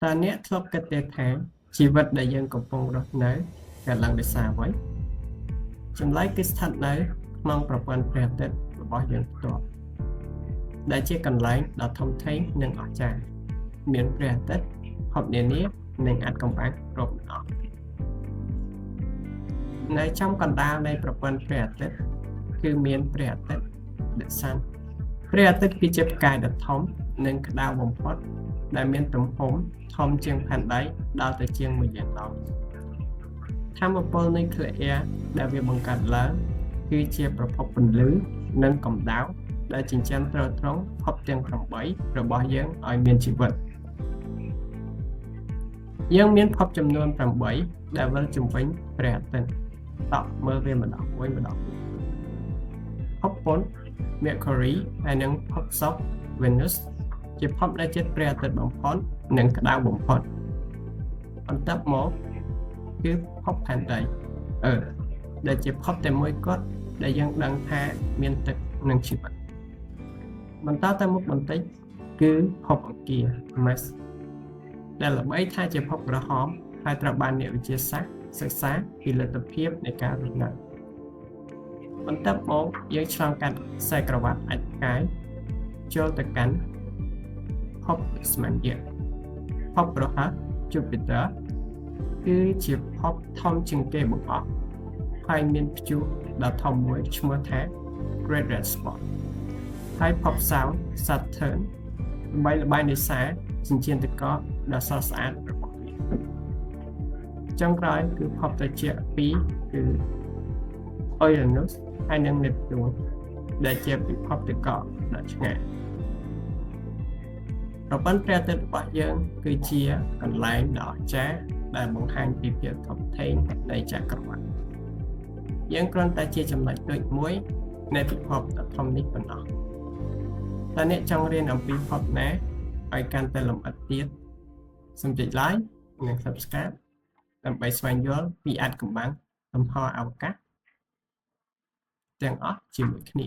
តើអ្នកធ្លាប់គិតទេថាជីវិតដែលយើងកំពុងរស់នៅកើតឡើងដោយសារអ្វីចម្លើយគឺស្ថិតនៅក្នុងប្រព័ន្ធព្រះអាទិត្យរបស់យើងផ្ទាល់ដែលជាកន្លែងដ៏ធំធេងនិងអស្ចារ្យមានព្រះអាទិត្យភពនានានិងអាថ៌កំបាំងគ្រប់ម្ដងនៅចំកណ្ដាលនៃប្រព័ន្ធព្រះអាទិត្យគឺមានព្រះអាទិត្យ The Sun ព្រះអាទិត្យគឺជាផ្កាយដ៏ធំនិងក្តៅបំផុតដែលមានទំហំធំជាងផែនដីដល់ទៅជាង1,000,000 ដងថាមពលនុយក្លេអ៊ែរដែលវាបង្កើតឡើងគឺជាប្រភពពន្លឺនិងកម្ដៅដែលចិញ្ចឹមទ្រទ្រង់ភពទាំង8របស់យើងឲ្យមានជីវិតយើងមានភពចំនួន8ដែលវិលជុំវិញព្រះអាទិត្យតោះមើលវាម្ដងភពពុន Mercury ហើយនិងភពសុក្រ Venus ជាភពដែលជិតព្រះអាទិត្យបំផុតនិងក្តៅបំផុតបន្ទាប់មកគឺភពផែនដីដែលជាភពតែមួយគត់ដែលយើងដឹងថាមានទឹកនិងជីវិតបន្តទៅមុខបន្តិចគឺភពអង្គារ Mars ដែលល្បីថាជាភពក្រហមហើយត្រូវបានអ្នកវិទ្យាសាស្ត្រសិក្សាពីលទ្ធភាពនៃការរស់នៅបន្ទាប់មកយើងឆ្លងកាត់ខ្សែក្រវ៉ាត់អាចផ្កាយចូលទៅកាន់ភពស្មានយៈភពព្រហស្បតិ៍ Jupiter គឺជាភពធំជាងគេបង្អស់ហើយមានព្យុះដ៏ធំមួយឈ្មោះថា Great Red Spot ហើយភពសៅរ៍ Saturn ល្បីដោយសារចិញ្ចៀនទឹកកកដ៏ស្រស់ស្អាតរបស់វាចុងក្រោយគឺភពត្រជាក់2គឺ Uranus ហើយនិង Neptune ដែលជាពិភពទឹកកកដ៏ឆ្ងាយប្រព័ន្ធព្រះអាទិត្យរបស់យើងគឺជាកន្លែងដ៏អស្ចារ្យដែលបង្ហាញពីភាពធំធេងនៃចក្រវាឡយើងគ្រាន់តែជាចំណុចតូចមួយនៃពិភពដ៏ធំនេះប៉ុណ្ណោះតើអ្នកចង់រៀនអំពីភពណាឲ្យកាន់តែលម្អិតទៀតសូមចុច like និង subscribe ដើម្បីស្វែងយល់ពីអាថ៌កំបាំងលំហអវកាសទាំងអស់ជាមួយគ្នា